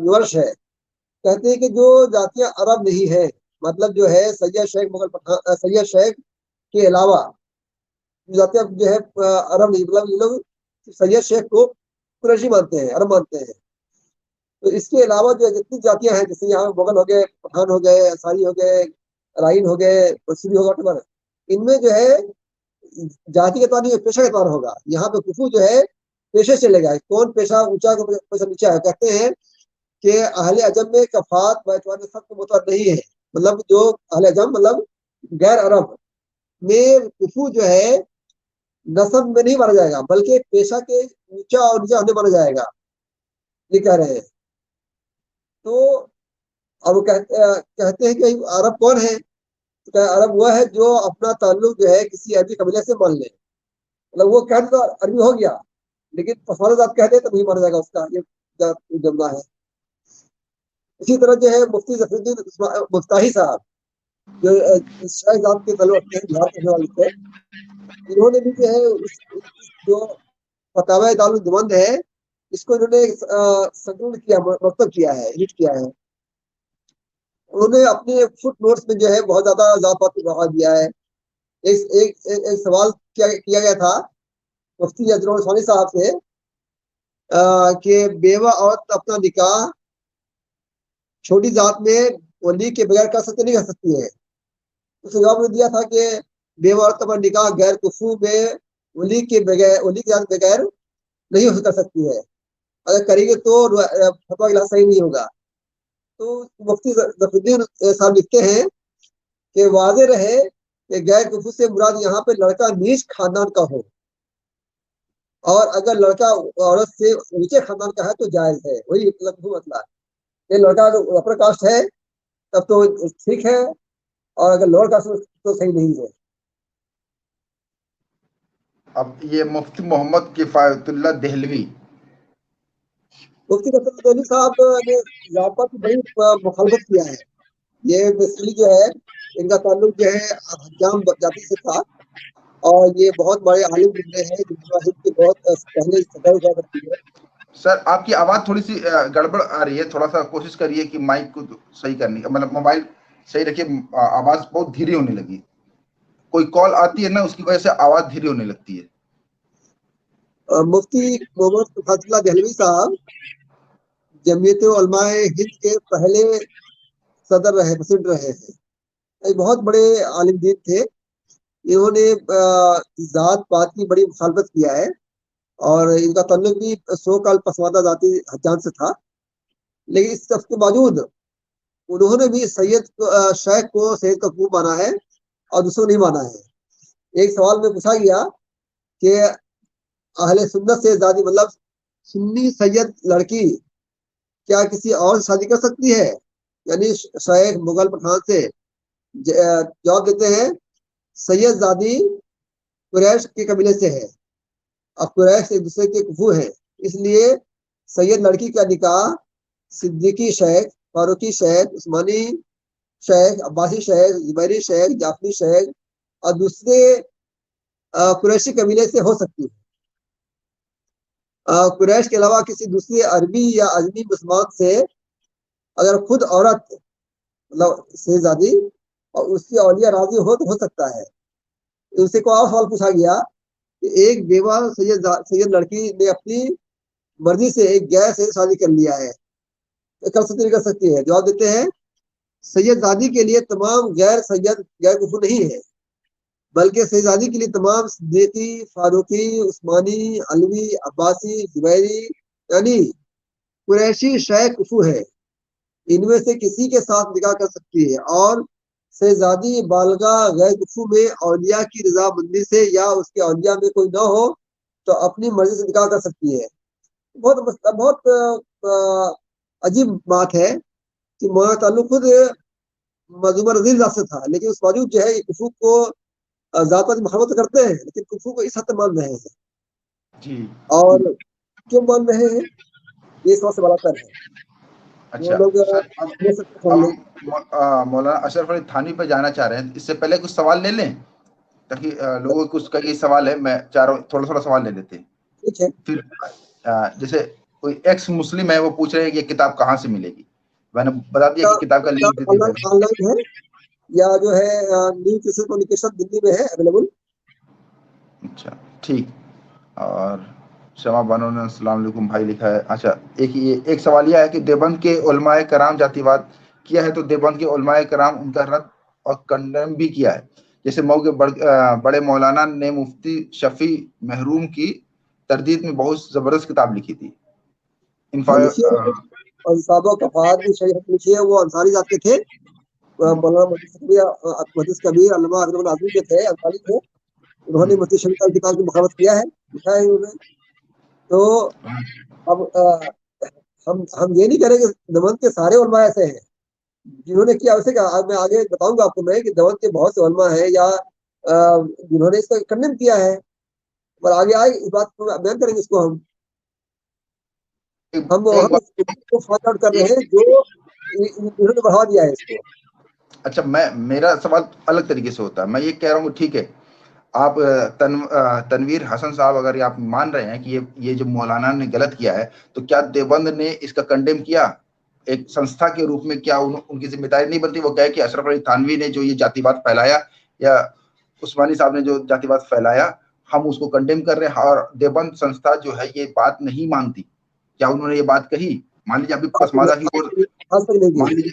ورش ہے، کہتے ہیں کہ جو جاتیہ عرب نہیں ہے، مطلب جو ہے سید شیخ مغل پٹھان، سید شیخ کے علاوہ جاتیہ جو ہے عرب نہیں، مطلب یہ لوگ سید شیخ کو قریشی مانتے ہیں، عرب مانتے ہیں، تو اس کے علاوہ جو جتنی جاتیاں ہیں، جیسے یہاں مغل ہو گئے، پٹھان ہو گئے، انصاری ہو گئے، رائن ہو گئے، بصری ہو گئے، ان میں جو ہے جاتی کے طور نہیں پیشہ کے طور ہوگا، یہاں پہ کفو جو ہے پیشے چلے گا، کون پیشہ اونچا کون پیشہ نیچا ہے، کہتے ہیں کہ اہل عجم میں کفات و اعتبار سب کو متعد نہیں ہے، مطلب جو اہل عجم مطلب غیر عرب میں کفو جو ہے نسب میں نہیں مانا جائے گا، بلکہ پیشہ کے اونچا اور نیچا ہونے مانا جائے گا، یہ کہہ رہے ہیں۔ تو اب کہتے ہیں کہ عرب کون ہے، عرب وہ ہے جو اپنا تعلق جو ہے کسی عربی قبیلے سے مان لے، مطلب وہ کہہ تو عربی ہو گیا لیکن پسماندہ ذات کہہ دے تو نہیں مانا جائے گا اس کا، یہ جملہ ہے۔ اسی طرح جو ہے مفتی ظفر الدین مفتاحی صاحب جو شاہ صاحب کے تعلق رکھتے ہیں، بہار کے رہنے والے تھے، انہوں نے بھی جو ہے جو فتاوی دارالدیوبند ہے اس کو انہوں نے سنکلن کیا، مرتب کیا ہے، ایڈٹ کیا ہے، انہوں نے اپنے فٹ نوٹس میں جو ہے بہت زیادہ ذات پات کو بڑھا دیا ہے۔ ایک سوال کیا گیا تھا مفتی عثمانی صاحب سے کہ بیوہ عورت اپنا نکاح چھوٹی ذات میں ولی کے بغیر کر سکتے نہیں کر سکتی ہے، اس نے جواب دیا تھا کہ بے عورت پر نکاح غیر کفو میں ولی کے بغیر نہیں ہو کر سکتی ہے، اگر کریں گے تو فتویٰ کے لحاظ صحیح نہیں ہوگا. تو مفتی ظفر الدین صاحب لکھتے ہیں کہ واضح رہے کہ غیر کفو سے مراد یہاں پہ لڑکا نیچ خاندان کا ہو، اور اگر لڑکا عورت سے اونچے خاندان کا ہے تو جائز ہے. وہی مسئلہ کہ لڑکا اپر کاسٹ ہے تب تو ٹھیک ہے، اور اگر لوور کاسٹ تو صحیح نہیں ہے. اب یہ مفتی محمد کفایت اللہ دہلوی، مفتی کفایت اللہ دہلوی صاحب نے ضابطہ کی بڑی مخالفت کیا ہے. یہ بیسیکلی جو ہے ان کا تعلق جو ہے حجام جاتی سے تھا، اور یہ بہت بڑے عالم گزرے ہیں ہند کے بہت پہلے صدر ہوا کرتی ہے. سر آپ کی آواز تھوڑی سی گڑبڑ آ رہی ہے، تھوڑا سا کوشش کریے کہ مائک کو صحیح کرنے کا، مطلب موبائل صحیح رکھیے. آواز بہت دھیرے ہونے لگی، کوئی کال آتی ہے نا اس کی وجہ سے آواز دھیرے ہونے لگتی ہے. مفتی محمد کفایت اللہ دہلوی صاحب جمعیت علماء ہند کے پہلے صدر رہے، پریزیڈنٹ رہے ہیں. بہت بڑے عالم دین تھے. انہوں نے ذات پات کی بڑی مخالفت کیا ہے، اور ان کا تعلق بھی 100 کال پسماندہ ذاتی حجام سے تھا. لیکن اس سب کے باوجود انہوں نے بھی سید شیخ کو سید کا خوب مانا ہے اور دوسروں نہیں مانا ہے. ایک سوال میں پوچھا گیا کہ اہل سنت سے زادی مطلب سنی سید لڑکی کیا کسی اور سے شادی کر سکتی ہے؟ یعنی شیخ مغل پٹھان سے. جواب دیتے ہیں سید زادی قریش کے قبیلے سے ہے، اب قریش ایک دوسرے کے کفو ہیں، اس لیے سید لڑکی کا نکاح صدیقی شیخ، فاروقی شیخ، عثمانی شیخ، عباسی شیخ، زبیری شیخ، جعفری شیخ اور دوسرے قریشی قبیلے سے ہو سکتی ہے. قریش کے علاوہ کسی دوسری عربی یا اجمی مسلمان سے اگر خود عورت مطلب شہزادی اور اس کی اولیاء راضی ہو تو ہو سکتا ہے. اس سے کو اور سوال پوچھا گیا کہ ایک بیوہ سید لڑکی نے اپنی مرضی سے ایک غیر سید شادی کر لیا ہے، کر سکتی نہیں کر سکتی ہے؟ جواب دیتے ہیں سید زادی کے لیے تمام غیر سید غیر کفو نہیں ہے، بلکہ سیدزادی کے لیے تمام صدیقی، فاروقی، عثمانی، علوی، عباسی، زبیری یعنی قریشی شیخ کفو ہے. ان میں سے کسی کے ساتھ نکاح کر سکتی ہے، اور سیدزادی بالغہ غیر کفو میں اولیاء کی رضا مندی سے یا اس کے اولیاء میں کوئی نہ ہو تو اپنی مرضی سے نکاح کر سکتی ہے. بہت عجیب بات ہے کہ مولانا تعلق خود معذومہ رضی اللہ سے تھا، لیکن اس باوجود جو ہے یہ کفو کو ذات پات محبت کرتے ہیں، لیکن کفو کو اس حد تک مان رہے ہیں. جی، اور کیوں مان رہے ہیں یہ سب سے بڑا تر ہے. وہ اچھا لوگ سر، اب ہم مولانا اشرف علی تھانوی پہ جانا چاہ رہے ہیں. اس سے پہلے کچھ سوال لے لیں تاکہ لوگوں کو اس کا یہ سوال ہے، میں چاہ رہا ہوں تھوڑا تھوڑا سوال لے لیتے ہیں. ٹھیک ہے. پھر جیسے کوئی ایکس مسلم ہے، وہ پوچھ رہے ہیں کہ یہ کتاب کہاں سے ملے گی. میں نے بتا دیا کہ کتاب کا لنک دے دیا آن لائن ہے، یا جو ہے نیو کسی کمیونیکیشن دلی میں ہے اویلیبل. اچھا ٹھیک. اور شمع بانو نے السلام علیکم بھائی لکھا ہے. اچھا ایک سوال یہ ہے کہ دیوبند کے علماء کرام جاتی واد کیا ہے تو دیوبند کے علماء کرام ان کا رد اور کنڈم بھی کیا ہے. جیسے مئو کے بڑے مولانا نے مفتی شفیع محروم کی تردید میں بہت زبردست کتاب لکھی تھی. اور صحابہ کفات بھی شریعت لکھی ہے، وہ انصاری ذات کے تھے. مولانا محدث کبیر علامہ اکرم العظیم کے تھے، انصاری تھے. انہوں نے مفتی شفیع کی کتاب کی مخالفت کیا ہے، لکھا ہے انہوں نے. تو اب ہم یہ نہیں کریں کہ دیوبند کے سارے علماء ایسے ہیں جنہوں نے کیا. اسے میں آگے بتاؤں گا آپ کو میں کہ دیوبند کے بہت سے علماء ہیں یا جنہوں نے اس کو کنڈم کیا ہے، اور آگے آئے اس بات کو بیان کریں گے. اس کو ہم فائنڈ آؤٹ کر رہے ہیں جو انہوں نے بڑھا دیا ہے اس کو. اچھا میرا سوال الگ طریقے سے ہوتا ہے. میں یہ کہہ رہا ہوں ٹھیک ہے، آپ تنویر حسن صاحب اگر آپ مان رہے ہیں کہ یہ جو مولانا نے غلط کیا ہے، تو کیا دیوبند نے اس کا کنڈیم کیا؟ ایک سنستھا کے روپ میں کیا ان کی ذمہ داری نہیں بنتی وہ کہے کہ اشرف علی تھانوی نے جو یہ جاتی واد پھیلایا یا عثمانی صاحب نے جو جاتی واد پھیلایا ہم اس کو کنڈیم کر رہے ہیں، اور دیوبند سنستھا جو ہے یہ بات نہیں مانتی؟ کیا انہوں نے یہ بات کہی؟ مان لیجیے ابھی پسماندہ کی آج تک نہیں مان کیا. لیجیے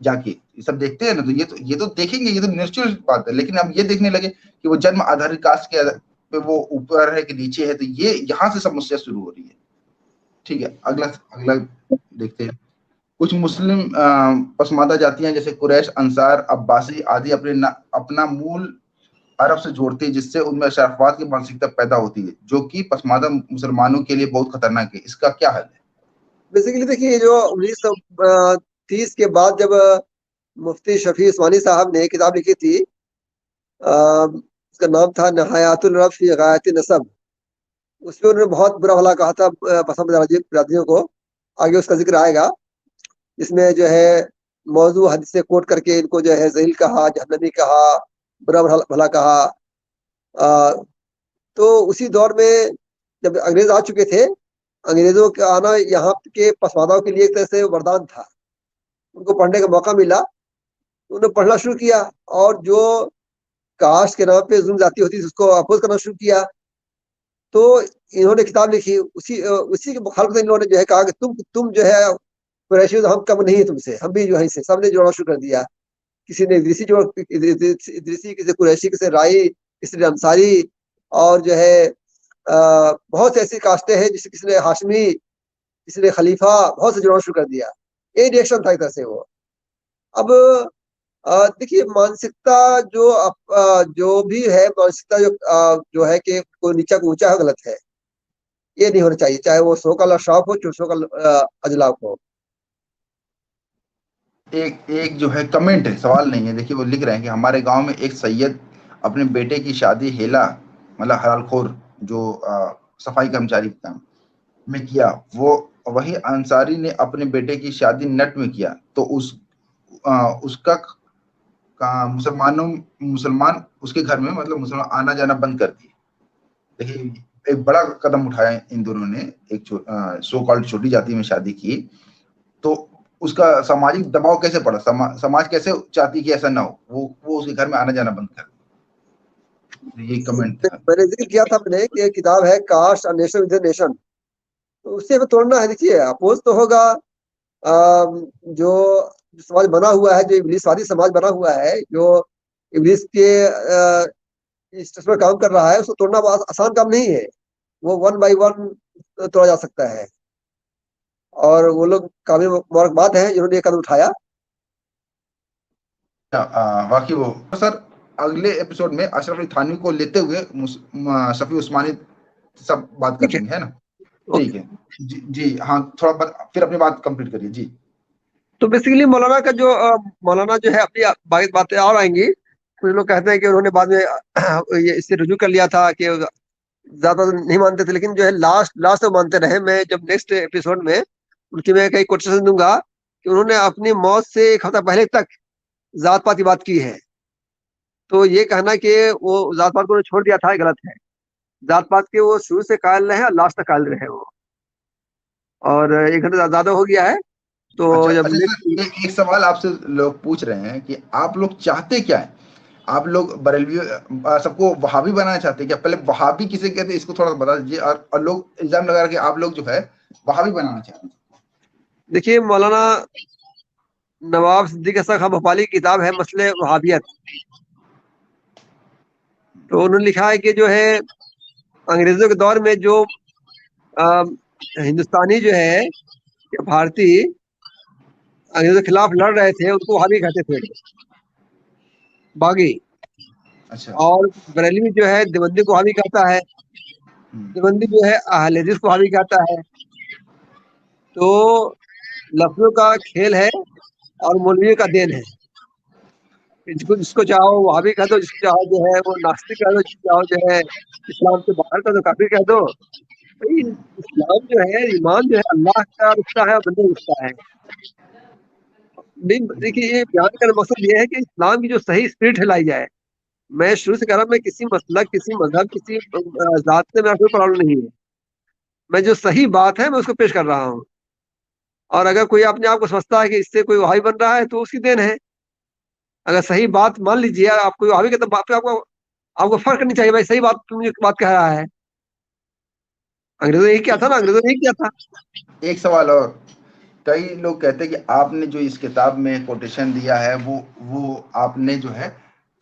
جا کے یہ سب دیکھتے ہیں نا، تو یہ تو دیکھیں گے، یہ تو نیچرل بات ہے. لیکن ہم یہ دیکھنے لگے کہ وہ جنم آدھارت کاسٹ کے پہ وہ اوپر ہے کہ نیچے ہے، تو یہ یہاں سے سمسیا شروع ہو رہی ہے. ٹھیک ہے، اگلا دیکھتے ہیں. کچھ مسلم پسماندہ جاتیاں جیسے قریش، انصار، عباسی آدی اپنا مول عرب سے جوڑتے ہیں، جس سے ان میں اشرافیت کی مانسکتا پیدا ہوتی ہے، جو کہ پسماندہ مسلمانوں کے لیے بہت خطرناک ہے. اس کا کیا حل ہے؟ بیسیکلی دیکھیے، جو 1930 کے بعد جب مفتی شفیع عثمانی صاحب نے کتاب لکھی تھی، اس کا نام تھا نہایات الرب فی غایت نسب، اس میں انہوں نے بہت برا بھلا کہا تھا پسند برادریوں کو. آگے اس کا ذکر آئے گا، اس میں جو ہے موضوع حدیث سے کوٹ کر کے ان کو جو ہے ذلیل کہا، جہنمی کہا، برا بھلا کہا. تو اسی دور میں جب انگریز آ چکے تھے، انگریزوں کا آنا یہاں کے پسماندہوں کے لیے ایک طرح سے وردان تھا. ان کو پڑھنے کا موقع ملا، انہوں نے پڑھنا شروع کیا، اور جو کاسٹ کے نام پہ ظلم زیادتی ہوتی تھی اس کو اپوز کرنا شروع کیا. تو انہوں نے کتاب لکھی، اسی کے مخالفت انہوں نے جو ہے کہا کہ تم جو ہے قریشی، ہم کم نہیں ہیں تم سے، ہم بھی جو ہے سب نے جوڑنا شروع کر دیا. کسی نے ادریسی، کسی قریشی، کسی رائی، کسی نے انصاری، اور جو ہے بہت سی ایسی کاسٹیں ہیں جس کسی نے ہاشمی، کسی نے خلیفہ، بہت سے جوڑنا شروع کر دیا. یہ ریئیکشن تھا ایک طرح سے وہ. اب دیکھیے، مانسکتا جو بھی ہے، مانسکتا جو ہے کہ کوئی نیچا کو اونچا ہے، غلط ہے. یہ نہیں ہونا چاہیے، چاہے وہ سوکل اشراف ہو، چاہے سوکل اجلاف ہو. ایک جو ہے کمنٹ ہے، سوال نہیں ہے. دیکھیے وہ لکھ رہے ہیں کہ ہمارے گاؤں میں ایک سید اپنے بیٹے کی شادی ہیلا، مطلب حلال خور جو صفائی کرمچاری میں کیا، وہی انصاری نے اپنے بیٹے کی شادی نٹ میں کیا، تو اس کا مسلمان اس کے گھر میں مطلب مسلمان آنا جانا بند کر دیے. دیکھیے ایک بڑا قدم اٹھایا ان دونوں نے. ایک سو کالڈ چھوٹی جاتی میں شادی کی، تو اس کا سماجک دباؤ کیسے پڑا؟ سماج کیسے چاہتی کہ ایسا نہ ہو، وہ اس کے گھر میں آنا جانا بند کر دے. یہ کمنٹ تھا. میں نے ذکر کیا تھا اپنے کہ ایک کتاب ہے کاسٹ اور نیشن ود نیشن، تو اس سے ہمیں توڑنا ہے. دیکھیے اپوز تو ہوگا جو سماج بنا ہوا ہے، جو ابلیس وادی سماج بنا ہوا ہے، جو ابلیس کے اس پر کام کر رہا ہے، اس کو توڑنا آسان کام نہیں ہے. وہ 1 by 1 توڑا جا سکتا ہے، اور وہ لوگ قابل مبارکباد ہیں جنہوں نے یہ قدم اٹھایا. واقعی وہ سر اگلے ایپیسوڈ میں اشرف علی تھانوی کو لیتے ہوئے شفیع عثمانی سب بات ٹھیک کریں ہے، گے، ہے نا؟ ٹھیک ہے جی ہاں، تھوڑا پھر اپنی بات کمپلیٹ کریے جی. تو بیسیکلی مولانا کا جو مولانا جو ہے اپنی باقی باتیں اور آئیں گی. کچھ لوگ کہتے ہیں کہ انہوں نے بعد میں اس سے رجوع کر لیا تھا کہ زیادہ نہیں مانتے تھے، لیکن جو ہے لاسٹ تک مانتے رہے. میں جب نیکسٹ ایپیسوڈ میں ان کی میں کئی کوٹیشن دوں گا کہ انہوں نے اپنی موت سے ایک ہفتہ پہلے تک ذات پات کی بات کی ہے. تو یہ کہنا کہ وہ ذات پات کو چھوڑ دیا تھا، یہ غلط ہے. ذات پات کے وہ شروع سے قائل رہے اور لاسٹ تک قائل رہے وہ. اور 1 گھنٹہ زیادہ ہو گیا ہے، تو جب اچھا سر، ایک سوال آپ سے لوگ پوچھ رہے ہیں کہ آپ لوگ چاہتے کیا ہیں؟ آپ لوگ بریلوی سب کو وہابی بنانا چاہتے ہیں کیا؟ پہلے وہابی کسے کہتے ہیں اس کو تھوڑا بتا دیجیے. اور لوگ الزام لگا رہے کہ آپ لوگ جو ہے وہابی بنانا چاہتے ہیں. دیکھیے، مولانا نواب صدیق احسن خان بھوپالی کی کتاب ہے مسئلہ وہابیت. تو انہوں نے لکھا ہے کہ جو ہے انگریزوں کے دور میں جو ہندوستانی جو ہے بھارتی انگریزوں کے خلاف لڑ رہے تھے، ان کو وہابی کہتے تھے، باغی. اچھا. اور بریلوی جو ہے دیوبندی کو وہابی کہتا ہے، دیوبندی جو ہے اہل حدیث کو وہابی کہتا ہے. تو لفظوں کا کھیل ہے اور مولوی کا دین ہے. جس کو چاہو وہابی کہہ دو، جس کو چاہو جو ہے وہ ناستک کہہ دو، جس کو چاہو جو ہے اسلام سے باہر کہہ دو، کافر کہہ دو. اسلام جو ہے، ایمان جو ہے اللہ کا رشتہ ہے اور بندے کا رشتہ ہے. دیکھیے، یہ بیان کرنے کا مقصد یہ ہے کہ اسلام کی جو صحیح اسپرٹ لائی جائے. میں شروع سے کہہ رہا ہوں، میں کسی مسلک، کسی مذہب، کسی ذات سے میرا کوئی پرابلم نہیں ہے. میں جو صحیح بات ہے میں اس کو پیش کر رہا ہوں. اور اگر کوئی اپنے آپ کو سمجھتا ہے کہ اس سے کوئی وہابی بن رہا ہے تو اس کی دین ہے. اگر صحیح بات مان لیجیے، آپ کوئی وہابی کہتا بات پہ آپ کو فرق کرنی چاہیے. بھائی صحیح بات کہہ رہا ہے. انگریزوں نے یہی کیا تھا نا، انگریزوں نے یہی کیا تھا. ایک سوال اور کئی لوگ کہتے ہیں کہ آپ نے جو اس کتاب میں کوٹیشن دیا ہے وہ آپ نے جو ہے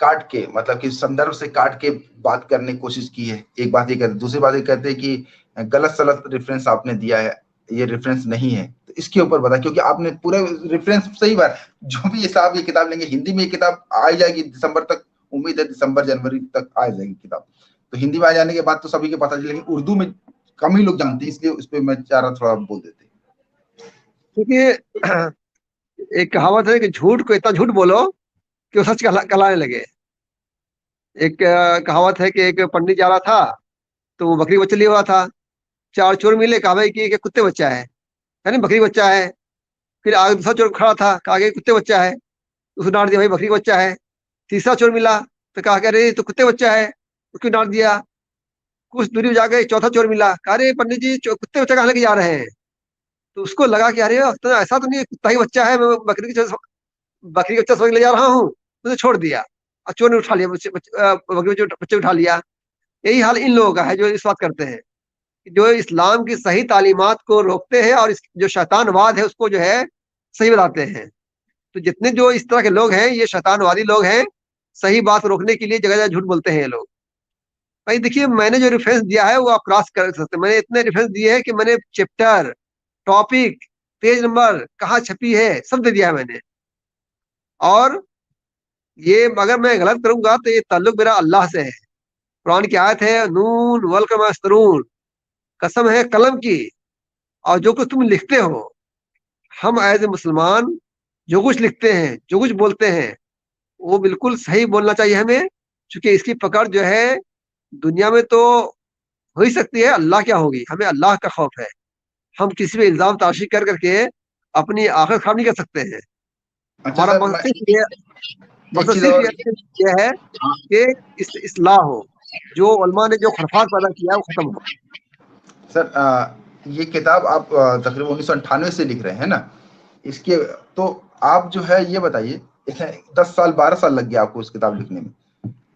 کاٹ کے مطلب کہ سندرب سے کاٹ کے بات کرنے کی کوشش کی ہے. ایک بات یہ کہتے، دوسری بات یہ کہتے ہیں کہ غلط سلط ریفرنس آپ نے دیا ہے، یہ ریفرنس نہیں ہے. تو اس کے اوپر بتا، کیونکہ آپ نے پورے ریفرنس صحیح بات، جو بھی صاحب یہ کتاب لیں گے ہندی میں یہ کتاب آ جائے گی دسمبر تک، امید ہے دسمبر جنوری تک آ جائے گی کتاب. تو ہندی میں آ جانے کے بعد تو سبھی کے پتہ چلے، لیکن اردو میں کم ہی لوگ جانتے ہیں، اس لیے اس پہ میں چاہ رہا تھوڑا بول دیتے. کیونکہ ایک کہاوت ہے کہ جھوٹ کو اتنا جھوٹ بولو کہ وہ سچ کہلانے لگے. ایک کہاوت ہے کہ ایک پنڈت جا رہا تھا تو وہ بکری بچہ لیا ہوا تھا. 4 چور ملے، کہا بھائی کہ کتے بچہ ہے، یعنی بکری بچہ ہے. پھر آگے دوسرا چور کھڑا تھا، کہا کہ کتے بچہ ہے، اس کو ڈانٹ دیا بھائی بکری بچہ ہے. تیسرا چور ملا تو کہا کہ ارے تو کتے بچہ ہے، اس کو ڈانٹ دیا. کچھ دوری جا کے چوتھا چور ملا، کہا ارے پنڈت جی کتے بچہ کہاں لے کے جا رہے ہیں. تو اس کو لگا کہ ارے ایسا تو نہیں، کتا ہی بچہ ہے، میں بکری کا بچہ سمجھ لے جا رہا ہوں. اسے چھوڑ دیا اور چور نے اٹھا لیا، بچے اٹھا لیا. یہی حال ان لوگوں کا ہے جو اس بات کرتے ہیں، جو اسلام کی صحیح تعلیمات کو روکتے ہیں اور جو شیطان واد ہے اس کو جو ہے صحیح بتاتے ہیں. تو جتنے جو اس طرح کے لوگ ہیں یہ شیطان وادی لوگ ہیں، صحیح بات روکنے کے لیے جگہ جگہ جھوٹ بولتے ہیں یہ لوگ. بھائی دیکھیے میں نے جو ریفرنس دیا ہے وہ آپ کراس کر سکتے ہیں. میں نے اتنے ریفرنس دیے ہیں کہ میں نے چیپٹر، ٹاپک، پیج نمبر، کہاں چھپی ہے، سب دے دیا ہے میں نے. اور یہ اگر میں غلط کروں گا تو یہ تعلق میرا اللہ سے ہے. قرآن کی آیت ہے نون والقلم وما یسطرون، قسم ہے قلم کی اور جو کچھ تم لکھتے ہو. ہم ایز اے مسلمان جو کچھ لکھتے ہیں، جو کچھ بولتے ہیں وہ بالکل صحیح بولنا چاہیے ہمیں، چونکہ اس کی پکڑ جو ہے دنیا میں تو ہو ہی سکتی ہے، اللہ کیا ہوگی. ہمیں اللہ کا خوف ہے. ہم کسی پہ الزام تراشی کر کے اپنی آخرت خراب نہیں کر سکتے ہیں. اچھا ہمارا سر، مقصد صرف یہ ہے کہ اصلاح ہو، جو علماء نے جو خرافات پیدا کیا ہے وہ ختم ہو. سر یہ کتاب آپ تقریباً 1998 سے لکھ رہے ہیں نا، اس کے تو آپ جو ہے یہ بتائیے 10 سال 12 سال لگ گیا آپ کو اس کتاب لکھنے میں،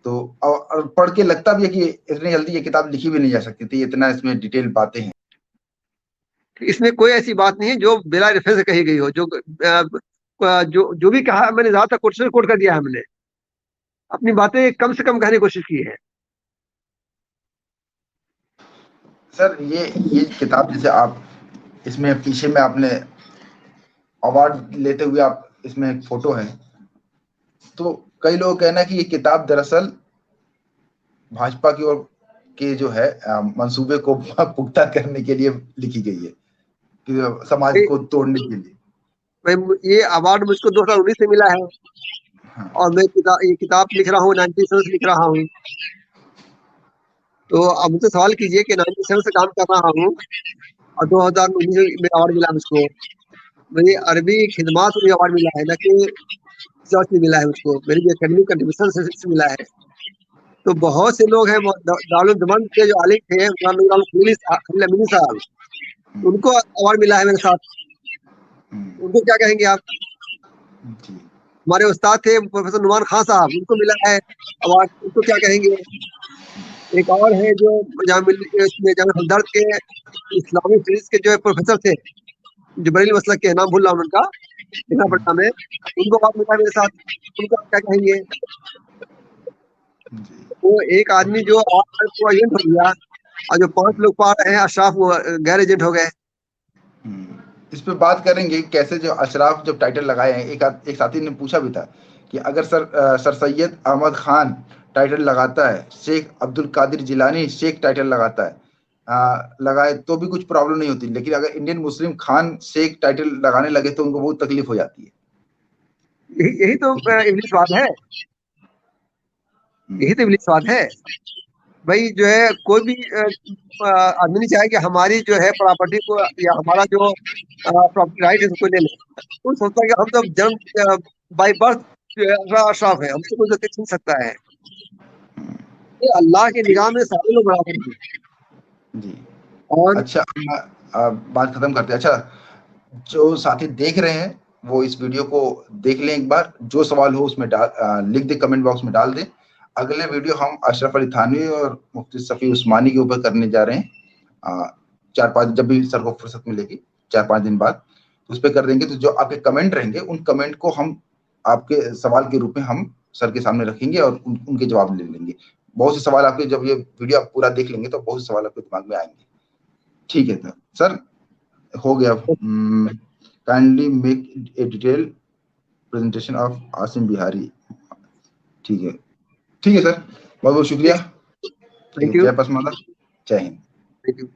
تو اور پڑھ کے لگتا بھی ہے کہ اتنی جلدی یہ کتاب لکھی بھی نہیں جا سکتی تھی، اتنا اس میں ڈیٹیل باتیں ہیں. اس میں کوئی ایسی بات نہیں ہے جو بلا ریفرنس کہی گئی ہو. جو بھی کہا میں نے زیادہ تر کوٹ کر دیا ہے. ہم نے اپنی باتیں کم سے کم کہنے کی کوشش کی ہے. سر یہ کتاب جیسے آپ اس میں پیچھے میں آپ نے اوارڈ لیتے ہوئے آپ اس میں ایک فوٹو ہے، تو کئی لوگ کہنا کہ یہ کتاب دراصل بھاجپا کی اور کے جو ہے منصوبے کو پختہ کرنے کے لیے لکھی گئی ہے، کہ سماج کو توڑنے کے لیے. یہ اوارڈ مجھ کو 2019 سے ملا ہے اور میں یہ کتاب لکھ رہا ہوں 97 سے لکھ رہا ہوں. تو اب مجھ سے سوال کیجئے کہ 97 سے کام کر رہا ہوں اور 2019 میں اوارڈ ملا مجھ کو. مجھے عربی خدمات میں اوارڈ ملا ہے، نہ کہ ریسرچ میں ملا ہے مجھ کو. میری جو اکیڈمک کنٹریبیوشن سے ملا ہے. تو بہت سے لوگ ہیں دارالمنت کے جو عالم تھے خلیل امینی صاحب، ان کو اوارڈ ملا ہے میرے ساتھ. ان کو کیا کہیں گے آپ؟ ہمارے استاد تھے پروفیسر نعمان خان صاحب، ان کو ملا ہے اوارڈ، ان کو کیا کہیں گے؟ ایک اور ہے جو جامعہ ہمدرد کے اسلامی اسٹڈیز کے جو پروفیسر تھے، جو بریلی مسلک کے، نام بھول رہا ہوں ان کا، لکھنا پڑتا میں، ان کو اوارڈ ملا میرے ساتھ. ان کو کیا کہیں گے؟ وہ ایک آدمی جو ایجنٹ ہو گیا اور جو 5 لوگ پا رہے ہیں اشراف وہ غیر ایجنٹ ہو گئے. اس پہ بات کریں گے کیسے جو اشراف جب ٹائٹل لگائے ہیں. ایک ساتھی نے پوچھا بھی تھا کہ اگر سر سید احمد خان ٹائٹل لگاتا ہے، شیخ عبد القادر جیلانی شیخ ٹائٹل لگاتا ہے، لگائے تو بھی کچھ پرابلم نہیں ہوتی، لیکن اگر انڈین مسلم خان شیخ ٹائٹل لگانے لگے تو ان کو بہت تکلیف ہو جاتی ہے. یہی تو ابلیس واد ہے، یہی تو ابلیس واد ہے. بھائی جو ہے کوئی بھی آدمی نہیں چاہے کہ ہماری جو ہے پراپرٹی کو یا ہمارا جو پراپرٹی رائٹ ہے اس کو لے لیں. وہ سوچتا ہے کہ ہم تو جنم بائی برتھ جو ہے اشراف ہے، ہم سے کوئی چھین سکتا ہے. یہ اللہ کے نگاہ میں سارے لوگ برابر ہیں. جی اور اچھا بات ختم کرتے ہیں. اچھا جو ساتھی دیکھ رہے ہیں وہ اس ویڈیو کو دیکھ لیں ایک بار، جو سوال ہو اس میں لکھ دیں، کمنٹ باکس میں ڈال دیں. اگلے ویڈیو ہم اشرف علی تھانوی اور مفتی صفی عثمانی کے اوپر کرنے جا رہے ہیں 4-5 جب بھی سر کو فرصت ملے گی 4-5 دن بعد. اس پہ کر دیں گے تو جو آپ کے کمنٹ رہیں گے ان کمنٹ کو ہم آپ کے سوال کے روپ میں ہم سر کے سامنے رکھیں گے اور ان کے جواب لے لیں گے. بہت سے سوال آپ کے جب یہ ویڈیو آپ پورا دیکھ لیں گے تو بہت سے سوال آپ کے دماغ میں آئیں گے. ٹھیک ہے سر, ہو گیا. Kindly make a detail presentation of Asim Bihari. ٹھیک ہے سر, بہت بہت شکریہ. Thank you. جے پسماندہ, جے ہند. Thank you.